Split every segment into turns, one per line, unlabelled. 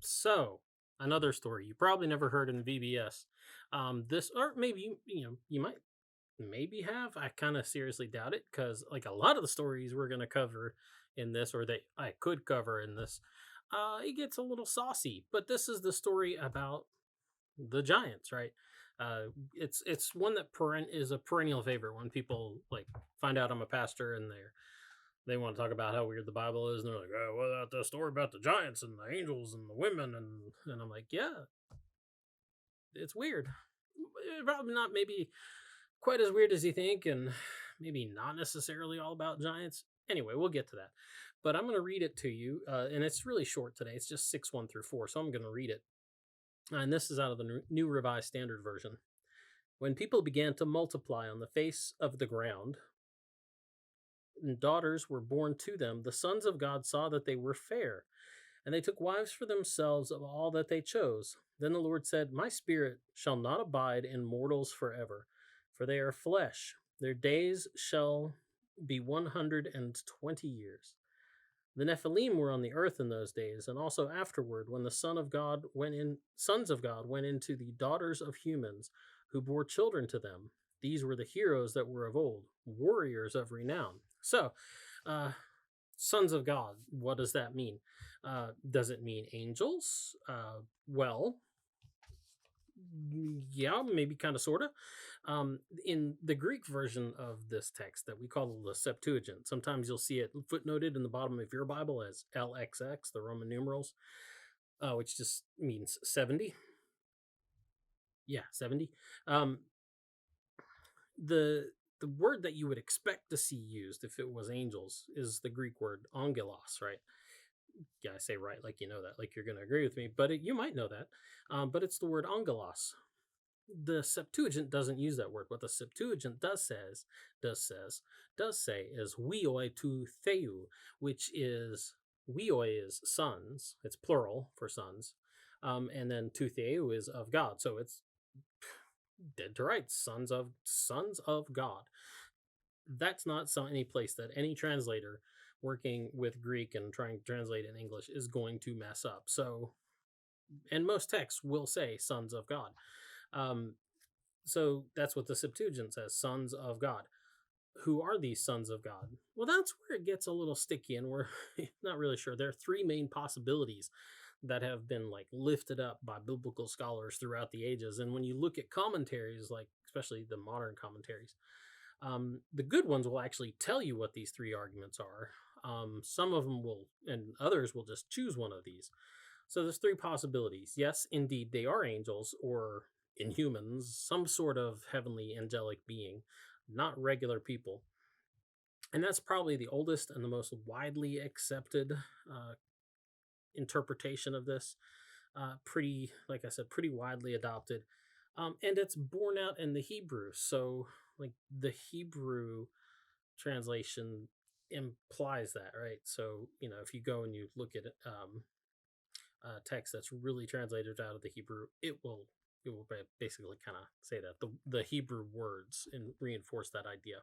So, another story you probably never heard in VBS. This, or maybe you might maybe have. I kind of seriously doubt it because, like, a lot of the stories we're gonna cover in this, or that I could cover in this, it gets a little saucy. But this is the story about the Giants, right? It's one that is a perennial favorite when people like find out I'm a pastor and they want to talk about how weird the Bible is, and they're like, "Oh, what about the story about the giants and the angels and the women?" And I'm like, "Yeah, it's weird. Probably not maybe quite as weird as you think, and maybe not necessarily all about giants. Anyway, we'll get to that. But I'm going to read it to you, and it's really short today. It's just 6:1 through 4, so I'm going to read it. And this is out of the New Revised Standard Version. When people began to multiply on the face of the ground, and daughters were born to them, the sons of God saw that they were fair, and they took wives for themselves of all that they chose. Then the Lord said, My spirit shall not abide in mortals forever, for they are flesh. Their days shall be 120 years. The Nephilim were on the earth in those days, and also afterward, when the sons of God went into the daughters of humans, who bore children to them. These were the heroes that were of old, warriors of renown. So, uh, sons of God, what does that mean? Does it mean angels? Well, yeah, maybe kind of, sort of. In the Greek version of this text that we call the Septuagint, sometimes you'll see it footnoted in the bottom of your Bible as LXX, the Roman numerals, which just means 70. Yeah, 70. Um, the word that you would expect to see used if it was angels is the Greek word angelos, right? Yeah, I say right like you know that, like you're going to agree with me, but you might know that. But it's the word angelos. The Septuagint doesn't use that word. What the Septuagint does says does say is weoi tu theou, which is weoi is sons. It's plural for sons, and then tu theou is of God. So it's dead to rights, sons of God. That's not any place that any translator working with Greek and trying to translate in English is going to mess up. So, and most texts will say sons of God. Um, so that's what the Septuagint says, sons of God. Who are these sons of God? Well, that's where it gets a little sticky, and we're not really sure. There are three main possibilities that have been like lifted up by biblical scholars throughout the ages. And when you look at commentaries, like especially the modern commentaries, the good ones will actually tell you what these three arguments are. Some of them will, and others will just choose one of these. So there's three possibilities. Yes, indeed, they are angels or inhumans, some sort of heavenly angelic being, not regular people. And that's probably the oldest and the most widely accepted interpretation of this. Pretty, like I said, pretty widely adopted. And it's borne out in the Hebrew. So, like, the Hebrew translation implies that, right? So, if you go and you look at text that's really translated out of the Hebrew, it will basically kind of say that the Hebrew words and reinforce that idea.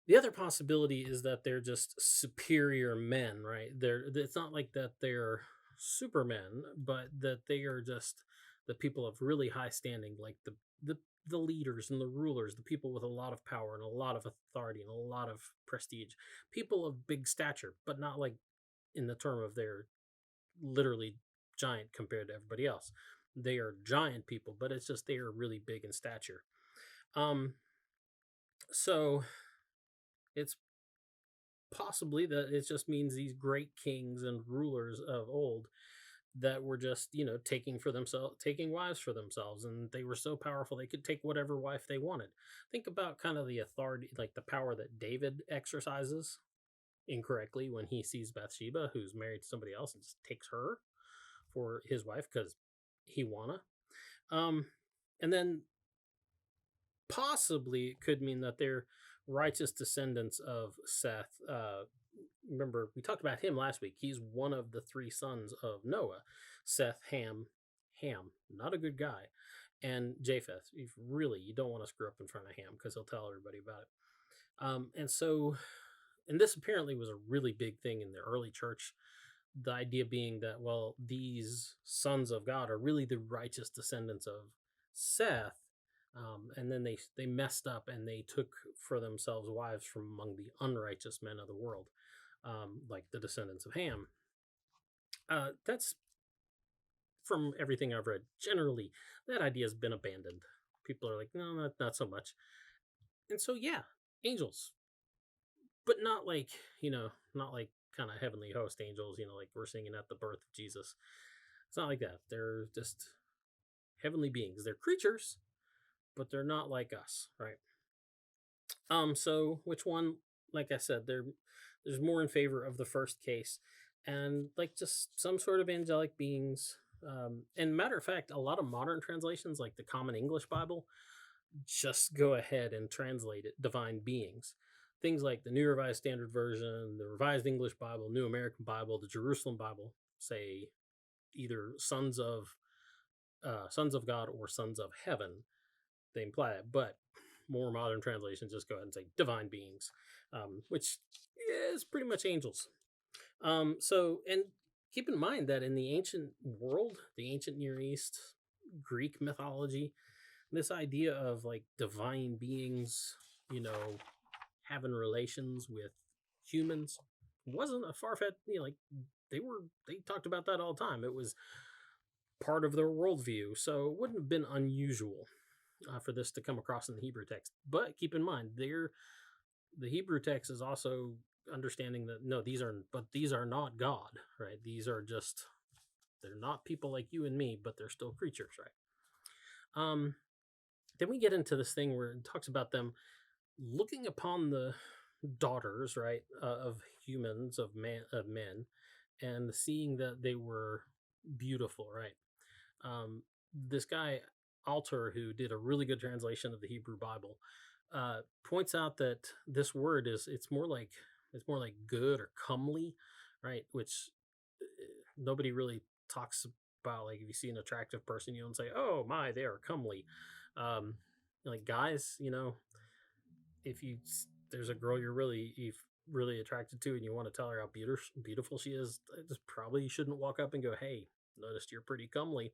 The other possibility is that they're just superior men, right? It's not like that they're supermen, but that they are just the people of really high standing, like the leaders and the rulers, the people with a lot of power and a lot of authority and a lot of prestige, people of big stature, but not like in the term of they're literally giant compared to everybody else. They are giant people, but it's just they are really big in stature. Um, so it's possibly that it just means these great kings and rulers of old that were just taking wives for themselves, and they were so powerful they could take whatever wife they wanted. Think about kind of the authority, like the power that David exercises incorrectly when he sees Bathsheba, who's married to somebody else, and just takes her for his wife because he wanna. And then possibly it could mean that they're righteous descendants of Seth. Remember, we talked about him last week. He's one of the three sons of Noah: Seth, Ham, not a good guy, and Japheth. You don't want to screw up in front of Ham because he'll tell everybody about it. And this apparently was a really big thing in the early church. The idea being that, well, these sons of God are really the righteous descendants of Seth, and then they messed up and they took for themselves wives from among the unrighteous men of the world, like the descendants of Ham. That's from everything I've read. Generally, that idea has been abandoned. People are like, no, not so much. And so, yeah, angels, but not like, not like kind of heavenly host angels, like we're singing at the birth of Jesus. It's not like that. They're just heavenly beings. They're creatures, but they're not like us, right? So which one? Like I said, there's more in favor of the first case, and like just some sort of angelic beings. And matter of fact, a lot of modern translations, like the Common English Bible, just go ahead and translate it divine beings. Things like the New Revised Standard Version, the Revised English Bible, New American Bible, the Jerusalem Bible say either sons of God or sons of heaven. They imply that, but more modern translations just go ahead and say divine beings, which is pretty much angels. And keep in mind that in the ancient world, the ancient Near East, Greek mythology, this idea of like divine beings, having relations with humans wasn't a far fetched, like they talked about that all the time. It was part of their worldview, so it wouldn't have been unusual for this to come across in the Hebrew text. But keep in mind, the Hebrew text is also understanding that no, these are not God, right? They're not people like you and me, but they're still creatures, right? Then we get into this thing where it talks about them looking upon the daughters, right, of humans, of men, and seeing that they were beautiful, right? This guy Alter, who did a really good translation of the Hebrew Bible, points out that this word it's more like good or comely, right? Which nobody really talks about. Like if you see an attractive person, you don't say, "Oh my, they are comely." Um, like guys, if there's a girl you're really attracted to and you want to tell her how beautiful she is, just probably shouldn't walk up and go, "Hey, noticed you're pretty comely."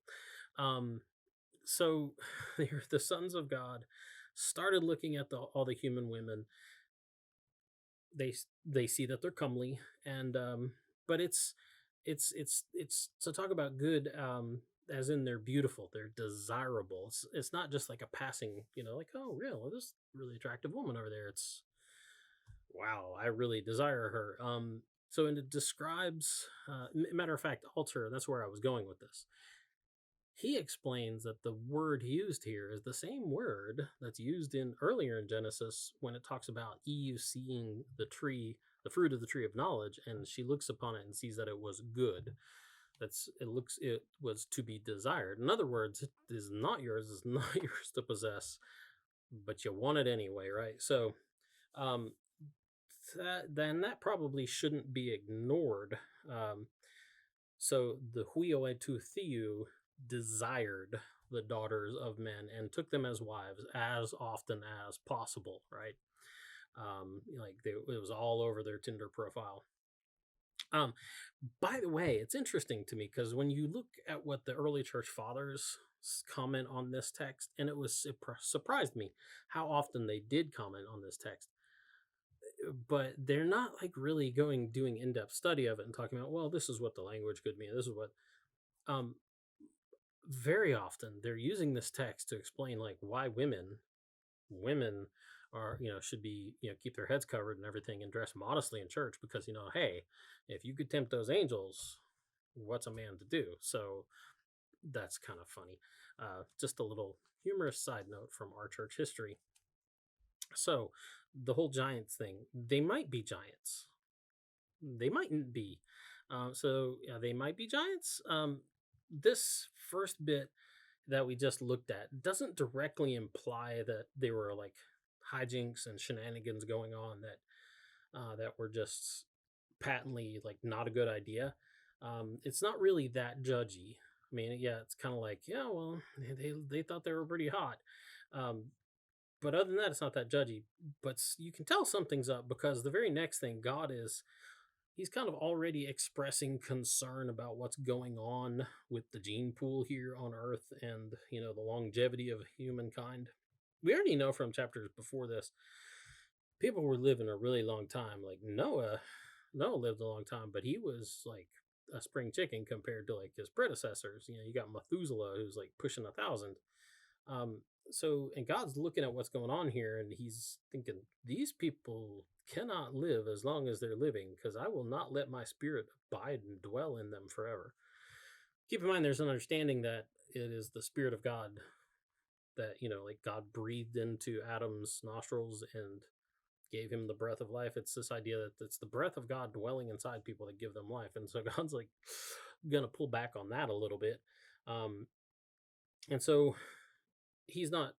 Um, so the sons of God started looking at all the human women. They see that they're comely, and but it's to talk about good, as in they're beautiful, they're desirable. It's not just like a passing, like, oh real, this really attractive woman over there. It's wow, I really desire her. So and it describes, matter of fact, Alter. That's where I was going with this. He explains that the word used here is the same word that's used in earlier in Genesis when it talks about Eve seeing the fruit of the tree of knowledge, and she looks upon it and sees that it was good. It was to be desired. In other words, it is not yours, it's not yours to possess, but you want it anyway, right? So, um, that probably shouldn't be ignored. So the WesleyUTC desired the daughters of men and took them as wives as often as possible, right? It was all over their Tinder profile. Um, by the way, it's interesting to me because when you look at what the early church fathers comment on this text, and it surprised me how often they did comment on this text, but they're not like really doing in-depth study of it and talking about, well, this is what the language could mean, this is what um very often they're using this text to explain like why women are, should be, keep their heads covered and everything and dress modestly in church because, hey, if you could tempt those angels, what's a man to do? So that's kind of funny. Just a little humorous side note from our church history. So the whole giants thing, they might be giants, they mightn't be. So yeah, they might be giants. This first bit that we just looked at doesn't directly imply that they were like hijinks and shenanigans going on that were just patently like not a good idea. It's not really that judgy. I mean, yeah, it's kind of like, yeah, well, they thought they were pretty hot. Um, but other than that, it's not that judgy. But you can tell something's up because the very next thing, God is he's kind of already expressing concern about what's going on with the gene pool here on Earth and, the longevity of humankind. We already know from chapters before this, people were living a really long time. Like Noah lived a long time, but he was like a spring chicken compared to like his predecessors. You got Methuselah, who's like pushing 1,000. Um, and God's looking at what's going on here, and he's thinking, these people cannot live as long as they're living, because I will not let my spirit abide and dwell in them forever. Keep in mind, there's an understanding that it is the spirit of God that, like God breathed into Adam's nostrils and gave him the breath of life. It's this idea that it's the breath of God dwelling inside people that give them life. And so God's like gonna pull back on that a little bit. Um, and so he's not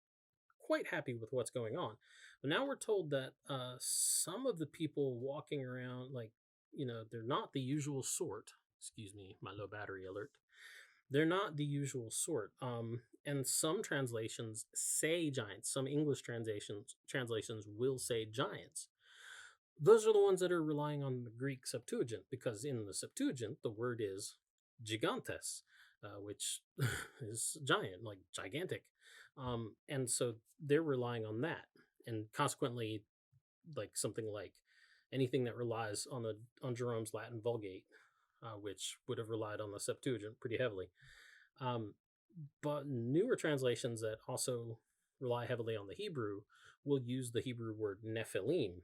quite happy with what's going on. But now we're told that some of the people walking around, like, they're not the usual sort. Excuse me, my low battery alert. They're not the usual sort. And some translations say giants. Some English translations will say giants. Those are the ones that are relying on the Greek Septuagint, because in the Septuagint the word is gigantes, which is giant, like gigantic. And so they're relying on that, and consequently, like something like anything that relies on Jerome's Latin Vulgate, which would have relied on the Septuagint pretty heavily. But newer translations that also rely heavily on the Hebrew will use the Hebrew word Nephilim.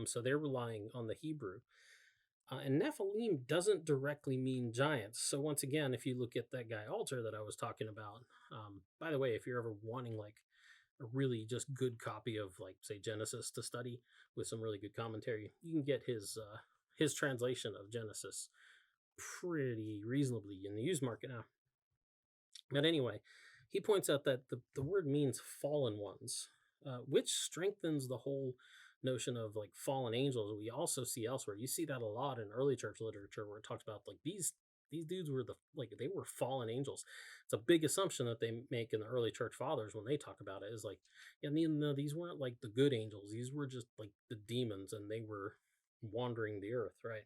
So they're relying on the Hebrew. And Nephilim doesn't directly mean giants. So once again, if you look at that guy Alter that I was talking about, by the way, if you're ever wanting like a really just good copy of like say Genesis to study with some really good commentary, you can get his translation of Genesis pretty reasonably in the used market now. But anyway, he points out that the word means fallen ones, which strengthens the whole notion of like fallen angels we also see elsewhere. You see that a lot in early church literature where it talks about like these dudes were they were fallen angels. It's a big assumption that they make in the early church fathers when they talk about it, is like, yeah, no, these weren't like the good angels. These were just like the demons, and they were wandering the earth, right?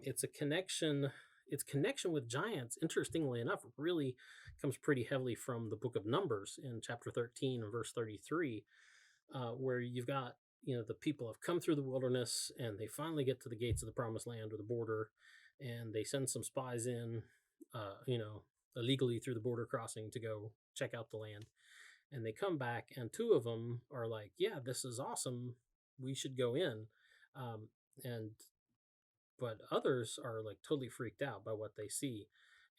It's a connection. Its connection with giants, interestingly enough, really comes pretty heavily from the book of Numbers in chapter 13 and verse 33, where you've got, the people have come through the wilderness and they finally get to the gates of the promised land or the border, and they send some spies in, illegally through the border crossing to go check out the land. And they come back, and two of them are like, yeah, this is awesome. We should go in. And but others are like totally freaked out by what they see,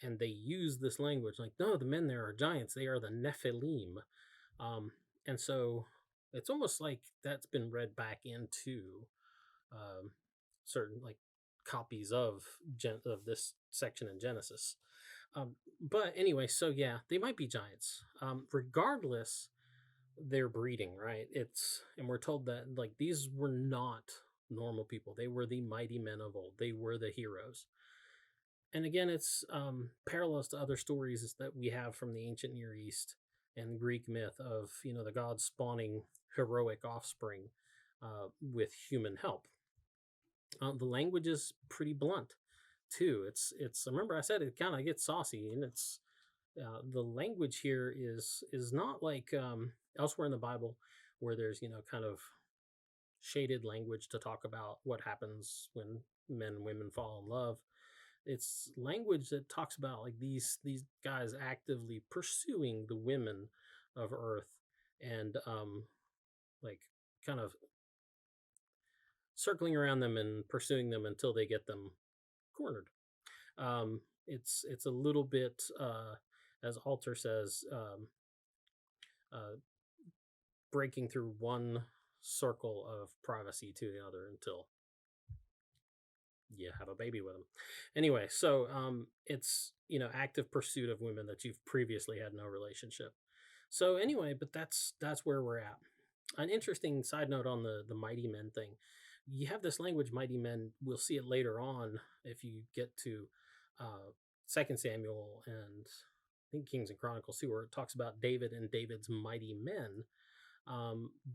and they use this language like, no, the men there are giants, they are the Nephilim. And so it's almost like that's been read back into certain like copies of this section in Genesis. But anyway, so yeah, they might be giants. Regardless, they're breeding, right? And we're told that like these were not normal people. They were the mighty men of old. They were the heroes. And again, it's parallels to other stories that we have from the ancient Near East and Greek myth of, the gods spawning heroic offspring with human help. The language is pretty blunt too. It's remember I said it kind of gets saucy, and it's the language here is not like elsewhere in the Bible where there's kind of shaded language to talk about what happens when men and women fall in love. It's language that talks about like these guys actively pursuing the women of Earth, and like kind of circling around them and pursuing them until they get them cornered. It's a little bit as Alter says, breaking through one circle of privacy to the other until you have a baby with them. Anyway, so it's active pursuit of women that you've previously had no relationship. So anyway, but that's where we're at. An interesting side note on the mighty men thing. You have this language, mighty men. We'll see it later on if you get to 2 Samuel and I think Kings and Chronicles too, where it talks about David and David's mighty men.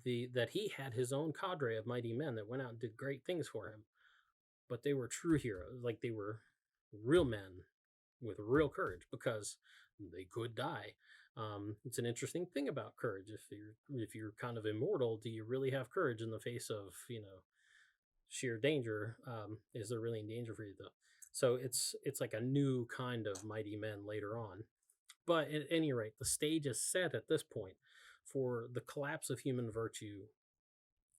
That he had his own cadre of mighty men that went out and did great things for him. but they were true heroes. Like they were real men with real courage because they could die. It's an interesting thing about courage. If you're kind of immortal, do you really have courage in the face of sheer danger? Is there really in danger for you though? So it's like a new kind of mighty men later on. But at any rate, the stage is set at this point for the collapse of human virtue,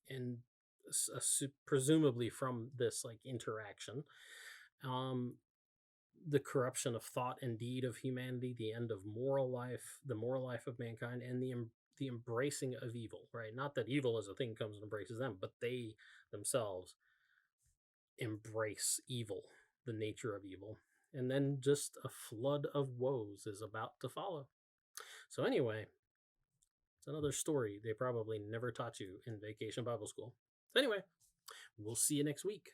and presumably from this like interaction, um, the corruption of thought and deed of humanity, the end of moral life, the moral life of mankind, and the embracing of evil. Right? Not that evil as a thing comes and embraces them, but they themselves embrace evil, the nature of evil. And then just a flood of woes is about to follow. So, anyway, it's another story they probably never taught you in vacation Bible school. So, anyway, we'll see you next week.